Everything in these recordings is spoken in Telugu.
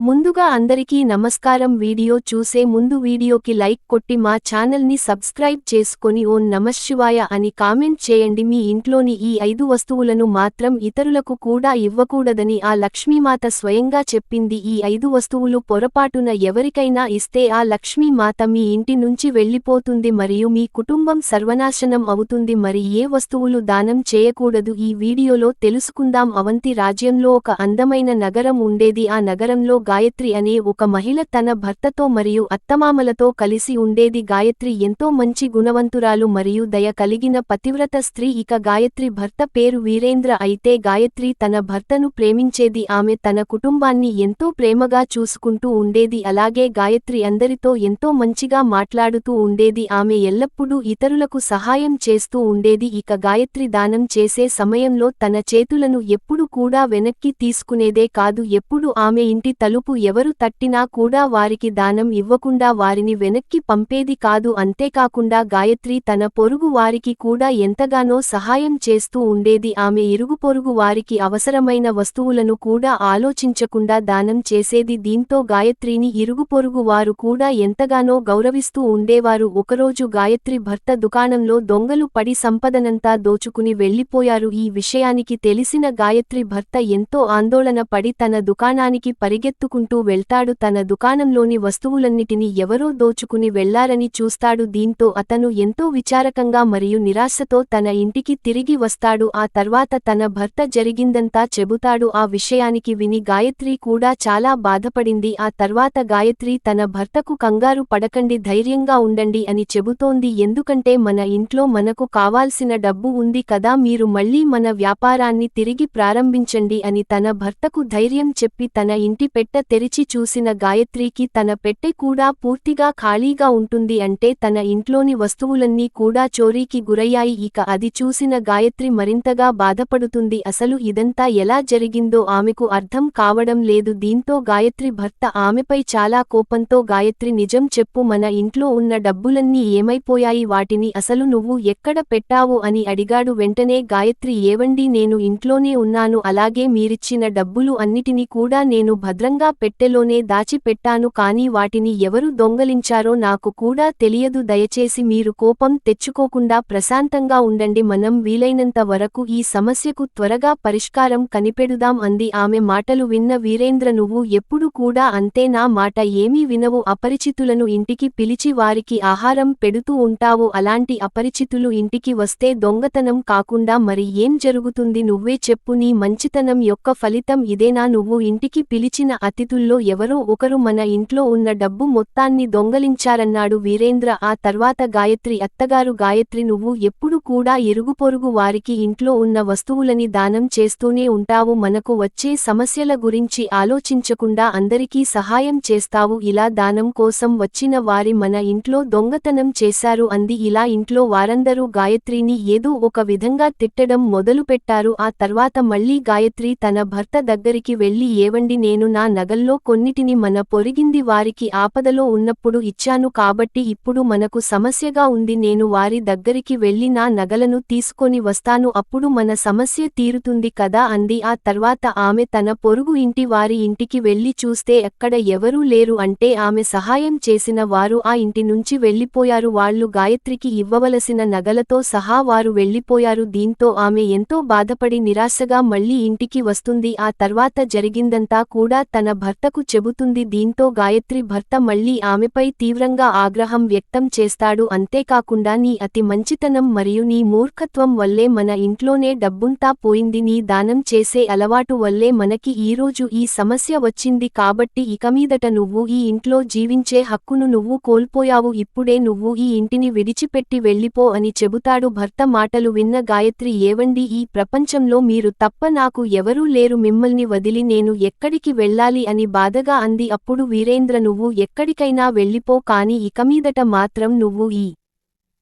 ముందుగా అందరికీ నమస్కారం. వీడియో చూసే ముందు వీడియోకి లైక్ కొట్టి మా ఛానల్ని సబ్స్క్రైబ్ చేసుకొని ఓం నమఃశివాయ అని కామెంట్ చేయండి. మీ ఇంట్లోని ఈ 5 వస్తువులను మాత్రం ఇతరులకు కూడా ఇవ్వకూడదని ఆ లక్ష్మీమాత స్వయంగా చెప్పింది. ఈ 5 వస్తువులు పొరపాటున ఎవరికైనా ఇస్తే ఆ లక్ష్మీమాత మీ ఇంటి నుంచి వెళ్ళిపోతుంది మరియు మీ కుటుంబం సర్వనాశనం అవుతుంది. మరి ఏ వస్తువులు దానం చేయకూడదు ఈ వీడియోలో తెలుసుకుందాం. అవంతి రాజ్యంలో ఒక అందమైన నగరం ఉండేది. ఆ నగరంలో గాయత్రి అనే ఒక మహిళ తన భర్తతో మరియు అత్తమామలతో కలిసి ఉండేది. గాయత్రి ఎంతో మంచి గుణవంతురాలు మరియు దయ కలిగిన పతివ్రత స్త్రీ. ఇక గాయత్రి భర్త పేరు వీరేంద్ర. అయితే గాయత్రి తన భర్తను ప్రేమించేది. ఆమె తన కుటుంబాన్ని ఎంతో ప్రేమగా చూసుకుంటూ ఉండేది. అలాగే గాయత్రి అందరితో ఎంతో మంచిగా మాట్లాడుతూ ఉండేది. ఆమె ఎల్లప్పుడూ ఇతరులకు సహాయం చేస్తూ ఉండేది. ఇక గాయత్రి దానం చేసే సమయంలో తన చేతులను ఎప్పుడు కూడా వెనక్కి తీసుకునేదే కాదు. ఎప్పుడు ఆమె ఇంటి తలుపు ఎవరు తట్టినా కూడా వారికి దానం ఇవ్వకుండా వారిని వెనక్కి పంపేది కాదు. అంతేకాకుండా గాయత్రి తన పొరుగు వారికి కూడా ఎంతగానో సహాయం చేస్తూ ఉండేది. ఆమె ఇరుగుపొరుగు వారికి అవసరమైన వస్తువులను కూడా ఆలోచించకుండా దానం చేసేది. దీంతో గాయత్రిని ఇరుగుపొరుగు వారు కూడా ఎంతగానో గౌరవిస్తూ ఉండేవారు. ఒకరోజు గాయత్రి భర్త దుకాణంలో దొంగలు పడి సంపదనంతా దోచుకుని వెళ్లిపోయారు. ఈ విషయానికి తెలిసిన గాయత్రి భర్త ఎంతో ఆందోళన పడి తన దుకాణానికి పరిగెత్తుకుంటూ వెళ్తాడు. తన దుకాణంలోని వస్తువులన్నిటినీ ఎవరో దోచుకుని వెళ్లారని చూస్తాడు. దీంతో అతను ఎంతో విచారకంగా మరియు నిరాశతో తన ఇంటికి తిరిగి వస్తాడు. ఆ తర్వాత తన భర్త జరిగిందంతా చెబుతాడు. ఆ విషయానికి విని గాయత్రి కూడా చాలా బాధపడింది. ఆ తర్వాత గాయత్రి తన భర్తకు కంగారు పడకండి, ధైర్యంగా ఉండండి అని చెబుతోంది. ఎందుకంటే మన ఇంట్లో మనకు కావాల్సిన డబ్బు ఉంది కదా, మీరు మళ్లీ మన వ్యాపారాన్ని తిరిగి ప్రారంభించండి అని తన భర్తకు ధైర్యం చెప్పి తన ఇంటి పెట్టె తెరిచి చూసిన గాయత్రికి తన పెట్టె కూడా పూర్తిగా ఖాళీగా ఉంటుంది. అంటే తన ఇంట్లోని వస్తువులన్నీ కూడా చోరీకి గురయ్యాయి. ఇక అది చూసిన గాయత్రి మరింతగా బాధపడుతుంది. అసలు ఇదంతా ఎలా జరిగిందో ఆమెకు అర్థం కావడం లేదు. దీంతో గాయత్రి భర్త ఆమెపై చాలా కోపంతో గాయత్రి నిజం చెప్పు, మన ఇంట్లో ఉన్న డబ్బులన్నీ ఏమైపోయాయి, వాటిని అసలు నువ్వు ఎక్కడ పెట్టావు అని అడిగాడు. వెంటనే గాయత్రి ఏవండీ, నేను ఇంట్లోనే ఉన్నాను, అలాగే మీరిచ్చిన డబ్బులు అన్నిటినీ కూడా నేను భద్రంగా పెట్టెలోనే దాచి పెట్టాను, కానీ వాటిని ఎవరు దొంగలించారో నాకు కూడా తెలియదు. దయచేసి మీరు కోపం తెచ్చుకోకుండా ప్రశాంతంగా ఉండండి, మనం వీలైనంత వరకు ఈ సమస్యకు త్వరగా పరిష్కారం కనిపెడుదాం అంది. ఆమె మాటలు విన్న వీరేంద్ర, నువ్వు ఎప్పుడు కూడా అంతే, నా మాట ఏమీ వినవు, అపరిచితులను ఇంటికి పిలిచి వారికి ఆహారం పెడుతూ ఉంటావు, అలాంటి అపరిచితులు ఇంటికి వస్తే దొంగతనం కాకుండా మరి ఏం జరుగుతుంది, నువ్వే చెప్పు, నీ మంచితనం యొక్క ఫలితం ఇదేనా, నువ్వు ఇంటికి పిలిచిన అతిథుల్లో ఎవరో ఒకరు మన ఇంట్లో ఉన్న డబ్బు మొత్తాన్ని దొంగలించారన్నాడు వీరేంద్ర. ఆ తర్వాత గాయత్రి అత్తగారు, గాయత్రి నువ్వు ఎప్పుడు కూడా ఇరుగుపొరుగు వారికి ఇంట్లో ఉన్న వస్తువులని దానం చేస్తూనే ఉంటావు, మనకు వచ్చే సమస్యల గురించి ఆలోచించకుండా అందరికీ సహాయం చేస్తావు, ఇలా దానం కోసం వచ్చిన వారి మన ఇంట్లో దొంగతనం చేశారు అంది. ఇలా ఇంట్లో వారందరూ గాయత్రిని ఏదో ఒక విధంగా తిట్టడం మొదలుపెట్టారు. ఆ తర్వాత మళ్లీ గాయత్రి తన భర్త దగ్గరికి వెళ్లి, ఏవండి, నేను నా నగల్లో కొన్నిటిని మన పొరిగింది వారికి ఆపదలో ఉన్నప్పుడు ఇచ్చాను కాబట్టి ఇప్పుడు మనకు సమస్యగా ఉంది, నేను వారి దగ్గరికి వెళ్లి నా నగలను తీసుకొని వస్తాను, అప్పుడు మన సమస్య తీరుతుంది కదా అంది. ఆ తర్వాత ఆమె తన పొరుగు ఇంటి వారి ఇంటికి వెళ్లి చూస్తే అక్కడ ఎవరూ లేరు. అంటే ఆమె సహాయం చేసిన వారు ఆ ఇంటి నుంచి వెళ్లిపోయారు. వాళ్లు గాయత్రికి ఇవ్వవలసిన నగలతో సహా వారు వెళ్లిపోయారు. దీంతో ఆమె ఎంతో బాధపడి నిరాశగా మళ్లీ ఇంటికి వస్తుంది. ఆ తర్వాత జరిగిందంతా కూడా తన భర్తకు చెబుతుంది. దీంతో గాయత్రి భర్త మళ్లీ ఆమెపై తీవ్రంగా ఆగ్రహం వ్యక్తం చేస్తాడు. అంతేకాకుండా నీ అతి మంచితనం మరియు నీ మూర్ఖత్వం వల్లే మన ఇంట్లోనే డబ్బుంతా పోయింది, నీ దానం చేసే అలవాటు వల్లే మనకి ఈరోజు ఈ సమస్య వచ్చింది, కాబట్టి ఇకమీదట నువ్వు ఈ ఇంట్లో జీవించే హక్కును నువ్వు కోల్పోయావు, ఇప్పుడే నువ్వు ఈ ఇంటిని విడిచిపెట్టి వెళ్ళిపో అని చెబుతాడు. భర్త మాటలు విన్న గాయత్రి, ఏవండి, ఈ ప్రపంచంలో మీరు తప్ప నాకు ఎవరూ లేరు, మిమ్మల్ని వదిలి నేను ఎక్కడికి వెళ్ళాలి అని బాధగా అంది. అప్పుడు వీరేంద్ర, నువ్వు ఎక్కడికైనా వెళ్ళిపో, కానీ ఇకమీదట మాత్రం నువ్వు ఈ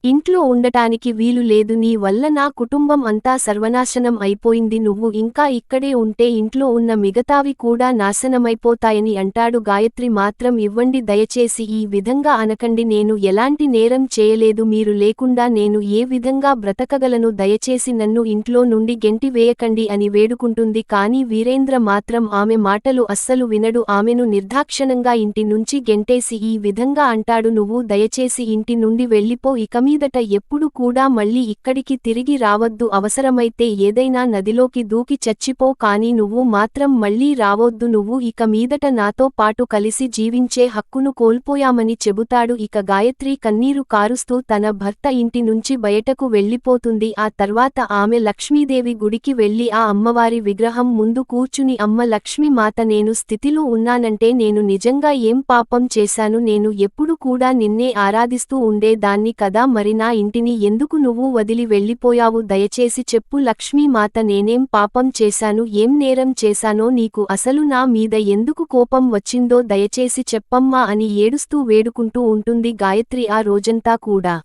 ఇంట్లో ఉండటానికి వీలు లేదు. నీ వల్ల నా కుటుంబం అంతా సర్వనాశనం అయిపోయింది. నువ్వు ఇంకా ఇక్కడే ఉంటే ఇంట్లో ఉన్న మిగతావి కూడా నాశనమైపోతాయని అంటాడు. గాయత్రి మాత్రం ఇవ్వండి దయచేసి ఈ విధంగా అనకండి. నేను ఎలాంటి నేరం చేయలేదు. మీరు లేకుండా నేను ఏ విధంగా బ్రతకగలను? దయచేసి నన్ను ఇంట్లో నుండి గెంటి వేయకండి అని వేడుకుంటుంది. కానీ వీరేంద్ర మాత్రం ఆమె మాటలు అస్సలు వినడు. ఆమెను నిర్దాక్షణంగా ఇంటి నుంచి గెంటేసి ఈ విధంగా అంటాడు, నువ్వు దయచేసి ఇంటి నుండి వెళ్ళిపో. ఇక మీదట ఎప్పుడు కూడా మళ్ళీ ఇక్కడికి తిరిగి రావద్దు. అవసరమైతే ఏదైనా నదిలోకి దూకి చచ్చిపో, కానీ నువ్వు మాత్రం మళ్ళీ రావొద్దు. నువ్వు ఇక మీదట నాతో పాటు కలిసి జీవించే హక్కును కోల్పోయామని చెబుతాడు. ఇక గాయత్రి కన్నీరు కారుస్తూ తన భర్త ఇంటి నుంచి బయటకు వెళ్ళిపోతుంది. ఆ తర్వాత ఆమె లక్ష్మీదేవి గుడికి వెళ్లి ఆ అమ్మవారి విగ్రహం ముందు కూర్చుని, అమ్మ లక్ష్మీ మాత, నేను స్థితిలో ఉన్నానంటే నేను నిజంగా ఏం పాపం చేశాను? నేను ఎప్పుడు కూడా నిన్నే ఆరాధిస్తూ ఉండేదాన్ని కదా, మరి నా ఇంటిని ఎందుకు నువ్వు వదిలి వెళ్ళిపోయావు? దయచేసి చెప్పు లక్ష్మీ మాత, నేనేం పాపం చేశాను? ఏం నేరం చేశానో? నీకు అసలు నా మీద ఎందుకు కోపం వచ్చిందో దయచేసి చెప్పమ్మా అని ఏడుస్తూ వేడుకుంటూ ఉంటుంది గాయత్రి ఆ రోజంతా కూడా.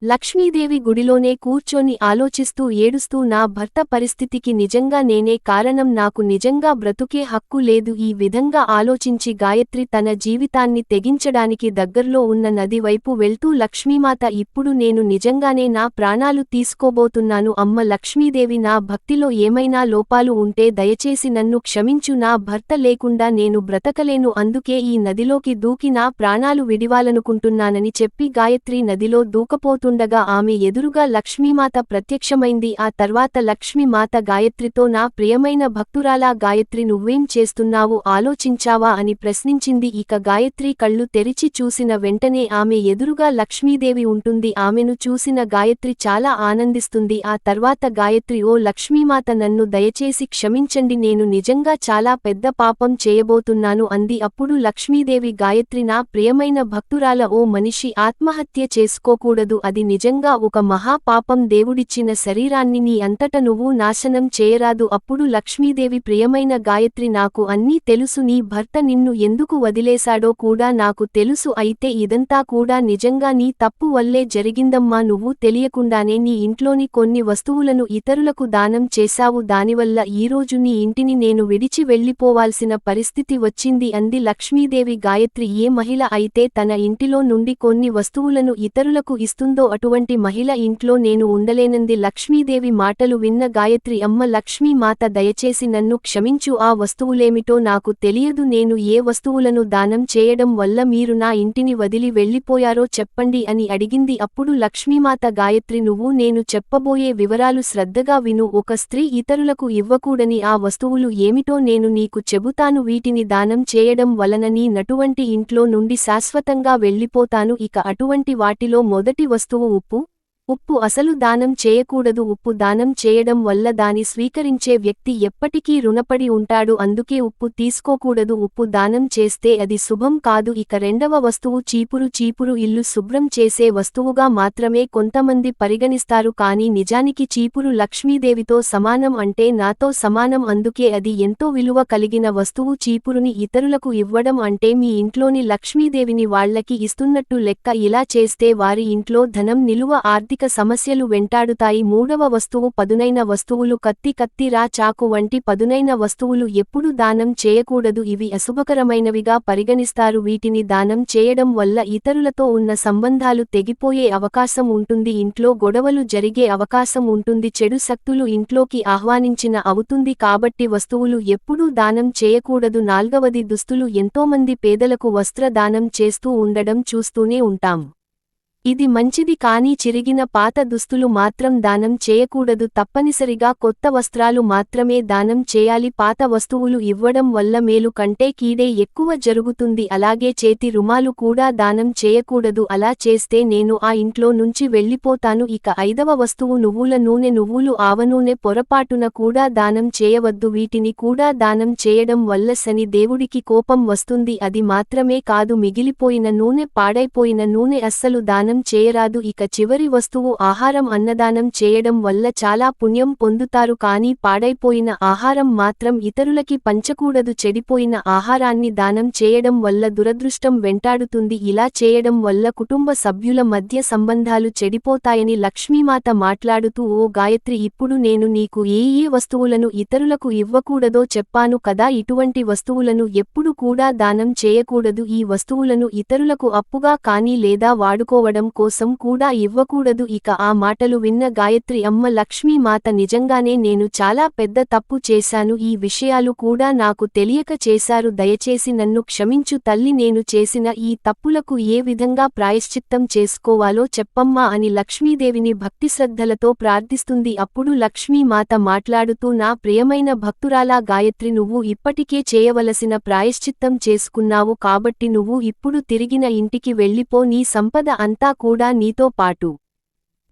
లక్ష్మీదేవి గుడిలోనే కూర్చొని ఆలోచిస్తూ ఏడుస్తూ, నా భర్త పరిస్థితికి నిజంగా నేనే కారణం, నాకు నిజంగా బ్రతుకే హక్కు లేదు. ఈ విధంగా ఆలోచించి గాయత్రి తన జీవితాన్ని తెగించడానికి దగ్గర్లో ఉన్న నది వైపు వెళ్తూ, లక్ష్మీమాత, ఇప్పుడు నేను నిజంగానే నా ప్రాణాలు తీసుకోబోతున్నాను. అమ్మ లక్ష్మీదేవి, నా భక్తిలో ఏమైనా లోపాలు ఉంటే దయచేసి నన్ను క్షమించు. నా భర్త లేకుండా నేను బ్రతకలేను. అందుకే ఈ నదిలోకి దూకి నా ప్రాణాలు విడివాలనుకుంటున్నానని చెప్పి గాయత్రి నదిలో దూకపోతూ తుండగా ఆమె ఎదురుగా లక్ష్మీమాత ప్రత్యక్షమైంది. ఆ తర్వాత లక్ష్మీమాత గాయత్రితో, నా ప్రియమైన భక్తురాలా గాయత్రి, నువ్వేం చేస్తున్నావు? ఆలోచించావా అని ప్రశ్నించింది. ఇక గాయత్రి కళ్ళు తెరిచి చూసిన వెంటనే ఆమె ఎదురుగా లక్ష్మీదేవి ఉంటుంది. ఆమెను చూసిన గాయత్రి చాలా ఆనందిస్తుంది. ఆ తర్వాత గాయత్రి, ఓ లక్ష్మీమాత, నన్ను దయచేసి క్షమించండి, నేను నిజంగా చాలా పెద్ద పాపం చేయబోతున్నాను అంది. అప్పుడు లక్ష్మీదేవి, గాయత్రి, నా ప్రియమైన భక్తురాల, ఓ మనిషి ఆత్మహత్య చేసుకోకూడదు. అది నిజంగా ఒక మహాపాపం. దేవుడిచ్చిన శరీరాన్ని నీ అంతట నువ్వు నాశనం చేయరాదు. అప్పుడు లక్ష్మీదేవి, ప్రియమైన గాయత్రి, నాకు అన్నీ తెలుసు. నీ భర్త నిన్ను ఎందుకు వదిలేశాడో కూడా నాకు తెలుసు. అయితే ఇదంతా కూడా నిజంగా నీ తప్పు వల్లే జరిగిందమ్మా. నువ్వు తెలియకుండానే నీ ఇంట్లోని కొన్ని వస్తువులను ఇతరులకు దానం చేశావు. దానివల్ల ఈరోజు నీ ఇంటిని నేను విడిచి వెళ్ళిపోవాల్సిన పరిస్థితి వచ్చింది అంది లక్ష్మీదేవి. గాయత్రి, ఏ మహిళ అయితే తన ఇంటిలో నుండి కొన్ని వస్తువులను ఇతరులకు ఇస్తుందో అటువంటి మహిళ ఇంట్లో నేను ఉండలేనంది. లక్ష్మీదేవి మాటలు విన్న గాయత్రి, అమ్మ లక్ష్మీ మాత, దయచేసి నన్ను క్షమించు. ఆ వస్తువులేమిటో నాకు తెలియదు. నేను ఏ వస్తువులను దానం చేయడం వల్ల మీరు నా ఇంటిని వదిలి వెళ్ళిపోయారో చెప్పండి అని అడిగింది. అప్పుడు లక్ష్మీమాత, గాయత్రి, నువ్వు నేను చెప్పబోయే వివరాలు శ్రద్ధగా విను. ఒక స్త్రీ ఇతరులకు ఇవ్వకూడని ఆ వస్తువులు ఏమిటో నేను నీకు చెబుతాను. వీటిని దానం చేయడం వలన నీ నటువంటి ఇంట్లో నుండి శాశ్వతంగా వెళ్ళిపోతాను. ఇక అటువంటి వాటిలో మొదటి వస్తువు ఉప్పు. ఉప్పు అసలు దానం చేయకూడదు. ఉప్పు దానం చేయడం వల్ల దాని స్వీకరించే వ్యక్తి ఎప్పటికీ రుణపడి ఉంటాడు. అందుకే ఉప్పు తీసుకోకూడదు. ఉప్పు దానం చేస్తే అది శుభం కాదు. ఇక రెండవ వస్తువు చీపురు. చీపురు ఇల్లు శుభ్రం చేసే వస్తువుగా మాత్రమే కొంతమంది పరిగణిస్తారు. కానీ నిజానికి చీపురు లక్ష్మీదేవితో సమానం, అంటే నాతో సమానం. అందుకే అది ఎంతో విలువ కలిగిన వస్తువు. చీపురుని ఇతరులకు ఇవ్వడం అంటే మీ ఇంట్లోని లక్ష్మీదేవిని వాళ్లకి ఇస్తున్నట్టు లెక్క. ఇలా చేస్తే వారి ఇంట్లో ధనం నిలువ, ఆర్థిక సమస్యలు వెంటాడుతాయి. మూడవ వస్తువు పదునైన వస్తువులు. కత్తి, కత్తిరా, చాకు వంటి పదునైన వస్తువులు ఎప్పుడూ దానం చేయకూడదు. ఇవి అశుభకరమైనవిగా పరిగణిస్తారు. వీటిని దానం చేయడం వల్ల ఇతరులతో ఉన్న సంబంధాలు తెగిపోయే అవకాశం ఉంటుంది. ఇంట్లో గొడవలు జరిగే అవకాశం ఉంటుంది. చెడు శక్తులు ఇంట్లోకి ఆహ్వానించిన అవుతుంది. కాబట్టి వస్తువులు ఎప్పుడూ దానం చేయకూడదు. నాల్గవది దుస్తులు. ఎంతోమంది పేదలకు వస్త్ర దానం చేస్తూ ఉండడం చూస్తూనే ఉంటాం. ఇది మంచిది, కానీ చిరిగిన పాత దుస్తులు మాత్రం దానం చేయకూడదు. తప్పనిసరిగా కొత్త వస్త్రాలు మాత్రమే దానం చేయాలి. పాత వస్తువులు ఇవ్వడం వల్ల మేలు కంటే కీడే ఎక్కువ జరుగుతుంది. అలాగే చేతి రుమాలు కూడా దానం చేయకూడదు. అలా చేస్తే నేను ఆ ఇంట్లో నుంచి వెళ్ళిపోతాను. ఇక ఐదవ వస్తువు నువ్వుల నూనె. నువ్వులు, ఆవనూనె పొరపాటున కూడా దానం చేయవద్దు. వీటిని కూడా దానం చేయడం వల్ల శని దేవుడికి కోపం వస్తుంది. అది మాత్రమే కాదు, మిగిలిపోయిన నూనె, పాడైపోయిన నూనె అస్సలు దానం దానం చేయరాదు. ఇక చివరి వస్తువు ఆహారం. అన్నదానం చేయడం వల్ల చాలా పుణ్యం పొందుతారు, కానీ పాడైపోయిన ఆహారం మాత్రం ఇతరులకి పంచకూడదు. చెడిపోయిన ఆహారాన్ని దానం చేయడం వల్ల దురదృష్టం వెంటాడుతుంది. ఇలా చేయడం వల్ల కుటుంబ సభ్యుల మధ్య సంబంధాలు చెడిపోతాయని లక్ష్మీమాత మాట్లాడుతూ, ఓ గాయత్రి, ఇప్పుడు నేను నీకు ఏ వస్తువులను ఇతరులకు ఇవ్వకూడదో చెప్పాను కదా, ఇటువంటి వస్తువులను ఎప్పుడు కూడా దానం చేయకూడదు. ఈ వస్తువులను ఇతరులకు అప్పుగా కానీ లేదా వాడుకోవడం కోసం కూడా ఇవ్వకూడదు. ఇక ఆ మాటలు విన్న గాయత్రి, అమ్మ లక్ష్మీమాత, నిజంగానే నేను చాలా పెద్ద తప్పు చేశాను. ఈ విషయాలు కూడా నాకు తెలియక చేశారు. దయచేసి నన్ను క్షమించు తల్లి. నేను చేసిన ఈ తప్పులకు ఏ విధంగా ప్రాయశ్చిత్తం చేసుకోవాలో చెప్పమ్మా అని లక్ష్మీదేవిని భక్తిశ్రద్ధలతో ప్రార్థిస్తుంది. అప్పుడు లక్ష్మీమాత మాట్లాడుతూ, నా ప్రియమైన భక్తురాలా గాయత్రి, నువ్వు ఇప్పటికే చేయవలసిన ప్రాయశ్చిత్తం చేసుకున్నావు కాబట్టి నువ్వు ఇప్పుడు తిరిగిన ఇంటికి వెళ్ళిపో. నీ సంపద అంతా కూడా నీతో పాటు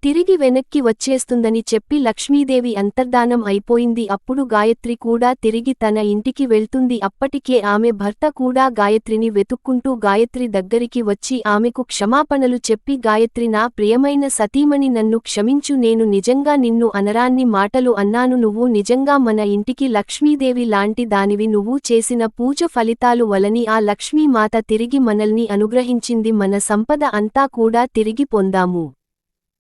తిరిగి వెనక్కి వచ్చేస్తుందని చెప్పి లక్ష్మీదేవి అంతర్ధానం అయిపోయింది. అప్పుడు గాయత్రి కూడా తిరిగి తన ఇంటికి వెళ్తుంది. అప్పటికే ఆమె భర్త కూడా గాయత్రిని వెతుక్కుంటూ గాయత్రి దగ్గరికి వచ్చి ఆమెకు క్షమాపణలు చెప్పి, గాయత్రి, నా ప్రియమైన సతీమణి, నన్ను క్షమించు. నేను నిజంగా నిన్ను అనరాన్ని మాటలు అన్నాను. నువ్వు నిజంగా మన ఇంటికి లక్ష్మీదేవి లాంటి దానివి. నువ్వు చేసిన పూజ ఫలితాలు వలని ఆ లక్ష్మీమాత తిరిగి మనల్ని అనుగ్రహించింది. మన సంపద అంతా కూడా తిరిగి పొందాము.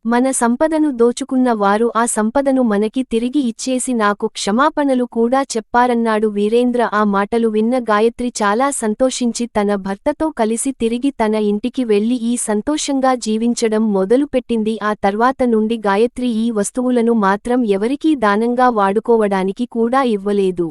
మన సంపదను దోచుకున్న వారు ఆ సంపదను మనకి తిరిగి ఇచ్చేసి నాకు క్షమాపణలు కూడా చెప్పారన్నాడు వీరేంద్ర. ఆ మాటలు విన్న గాయత్రి చాలా సంతోషించి తన భర్తతో కలిసి తిరిగి తన ఇంటికి వెళ్లి ఈ సంతోషంగా జీవించడం మొదలుపెట్టింది. ఆ తర్వాత నుండి గాయత్రి ఈ వస్తువులను మాత్రం ఎవరికీ దానంగా వాడుకోవడానికి కూడా ఇవ్వలేదు.